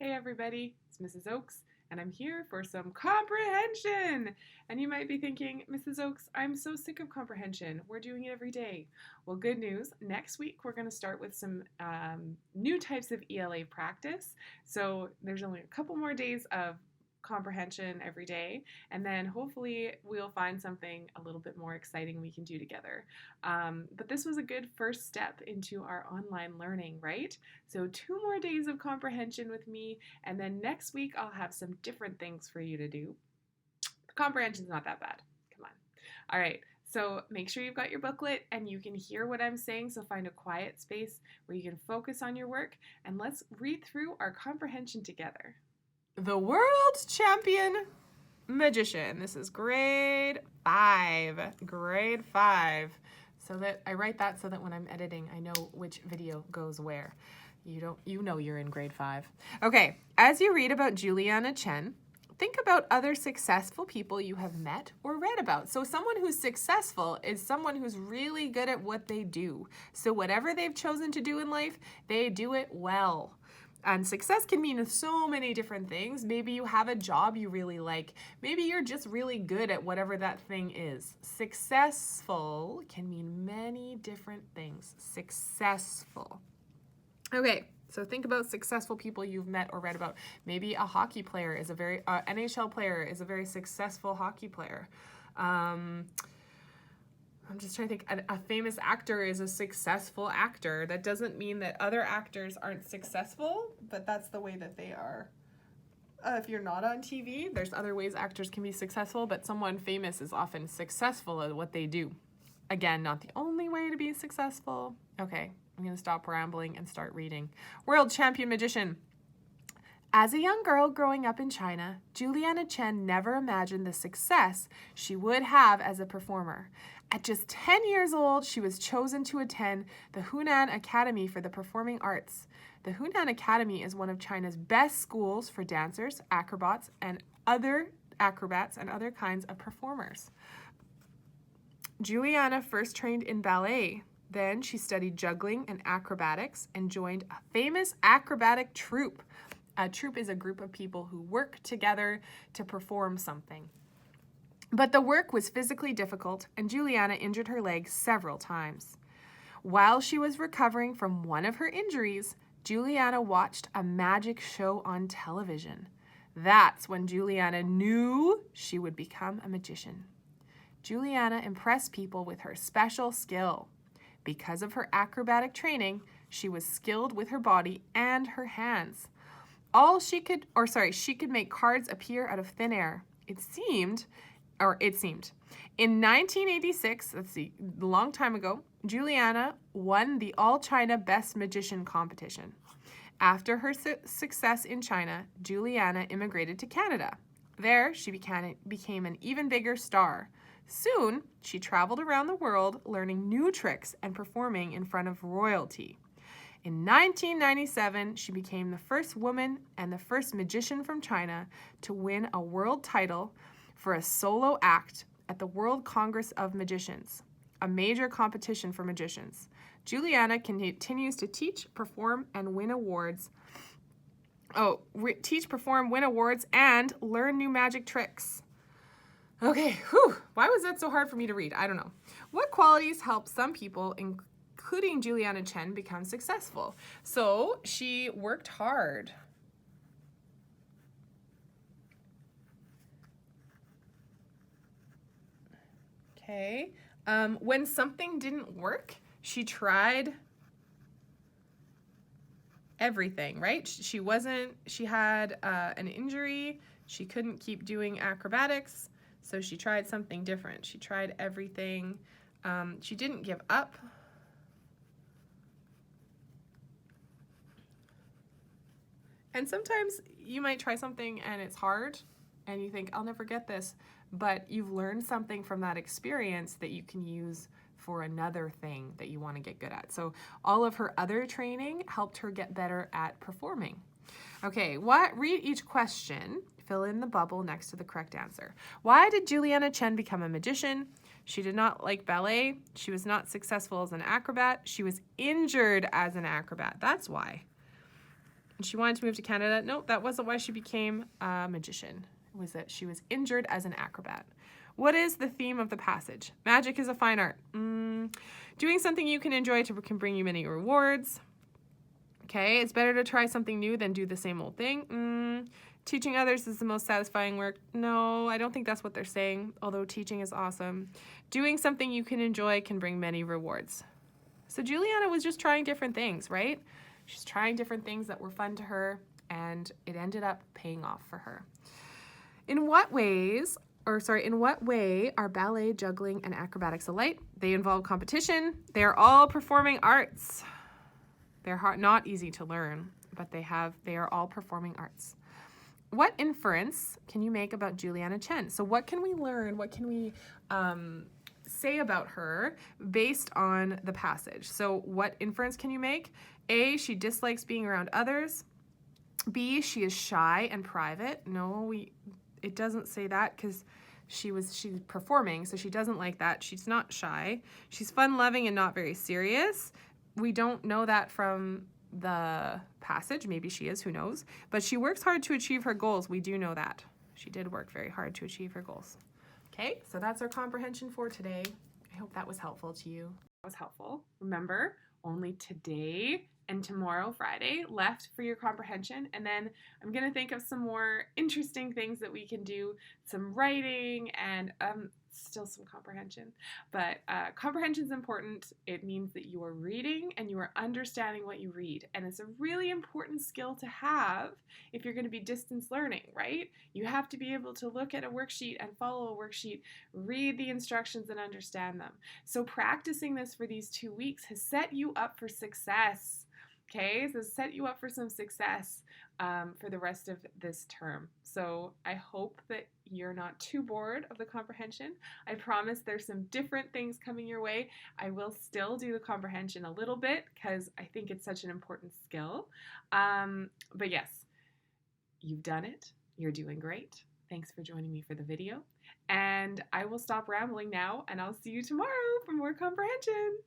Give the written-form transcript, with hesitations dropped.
Hey everybody, it's Mrs. Oakes, and I'm here for some comprehension. And you might be thinking, Mrs. Oakes, I'm so sick of comprehension. We're doing it every day. Well, good news. Next week, we're going to start with some new types of ELA practice. So there's only a couple more days of comprehension every day, and then hopefully we'll find something a little bit more exciting we can do together. But this was a good first step into our online learning, right? So 2 more days of comprehension with me, and then next week I'll have some different things for you to do. The comprehension's not that bad. Come on. All right. So make sure you've got your booklet and you can hear what I'm saying. So find a quiet space where you can focus on your work, and let's read through our comprehension together. The world champion magician. This is grade 5. Grade 5. So that I write that so that when I'm editing, I know which video goes where. You know you're in grade 5. Okay, as you read about Juliana Chen, think about other successful people you have met or read about. So someone who's successful is someone who's really good at what they do. So whatever they've chosen to do in life, they do it well. And success can mean so many different things. Maybe you have a job you really like. Maybe you're just really good at whatever that thing is. Successful can mean many different things. Successful. Okay, so think about successful people you've met or read about. Maybe a hockey player is NHL player is a very successful hockey player. I'm just trying to think. A famous actor is a successful actor. That doesn't mean that other actors aren't successful, but that's the way that they are. If you're not on TV, there's other ways actors can be successful, but someone famous is often successful at what they do. Again, not the only way to be successful. Okay, I'm going to stop rambling and start reading. World champion magician. As a young girl growing up in China, Juliana Chen never imagined the success she would have as a performer. At just 10 years old, she was chosen to attend the Hunan Academy for the Performing Arts. The Hunan Academy is one of China's best schools for dancers, acrobats, and other kinds of performers. Juliana first trained in ballet. Then she studied juggling and acrobatics and joined a famous acrobatic troupe. A troupe is a group of people who work together to perform something. But the work was physically difficult, and Juliana injured her leg several times. While she was recovering from one of her injuries, Juliana watched a magic show on television. That's when Juliana knew she would become a magician. Juliana impressed people with her special skill. Because of her acrobatic training, she was skilled with her body and her hands. She could make cards appear out of thin air. It seemed. In 1986, that's a long time ago, Juliana won the All-China Best Magician competition. After her success in China, Juliana immigrated to Canada. There, she became an even bigger star. Soon, she traveled around the world learning new tricks and performing in front of royalty. In 1997, she became the first woman and the first magician from China to win a world title for a solo act at the World Congress of Magicians, a major competition for magicians. Juliana continues to teach, perform, and win awards. Win awards, and learn new magic tricks. Okay, why was that so hard for me to read? I don't know. What qualities help some people, including Juliana Chen, become successful? So she worked hard. Okay. When something didn't work, she tried everything, right? She had an injury. She couldn't keep doing acrobatics, so she tried something different. She tried everything. She didn't give up. And sometimes you might try something and it's hard and you think, I'll never get this. But you've learned something from that experience that you can use for another thing that you want to get good at. So all of her other training helped her get better at performing. Okay, read each question. Fill in the bubble next to the correct answer. Why did Juliana Chen become a magician? She did not like ballet. She was not successful as an acrobat. She was injured as an acrobat. That's why. And she wanted to move to Canada. Nope, that wasn't why she became a magician. It was that she was injured as an acrobat. What is the theme of the passage? Magic is a fine art. Doing something you can enjoy can bring you many rewards. Okay, it's better to try something new than do the same old thing. Teaching others is the most satisfying work. No, I don't think that's what they're saying, although teaching is awesome. Doing something you can enjoy can bring many rewards. So Juliana was just trying different things, right? She's trying different things that were fun to her, and it ended up paying off for her. In what way are ballet, juggling, and acrobatics alike? They involve competition. They are all performing arts. They're not easy to learn, but they are all performing arts. What inference can you make about Juliana Chen? So what can we learn? What can we say about her based on the passage? So what inference can you make? A, she dislikes being around others. B, she is shy and private. No, it doesn't say that because she's performing, so she doesn't like that. She's not shy. She's fun-loving and not very serious. We don't know that from the passage. Maybe she is, who knows? But she works hard to achieve her goals. We do know that. She did work very hard to achieve her goals. Okay, so that's our comprehension for today. I hope that was helpful to you. That was helpful. Remember, only today and tomorrow, Friday, left for your comprehension. And then I'm going to think of some more interesting things that we can do, some writing and still some comprehension. But comprehension is important. It means that you are reading and you are understanding what you read. And it's a really important skill to have if you're going to be distance learning, right? You have to be able to look at a worksheet and follow a worksheet, read the instructions and understand them. So practicing this for these 2 weeks has set you up for success. Okay, so set you up for some success for the rest of this term. So I hope that you're not too bored of the comprehension. I promise there's some different things coming your way. I will still do the comprehension a little bit because I think it's such an important skill. But yes, you've done it. You're doing great. Thanks for joining me for the video. And I will stop rambling now, and I'll see you tomorrow for more comprehension.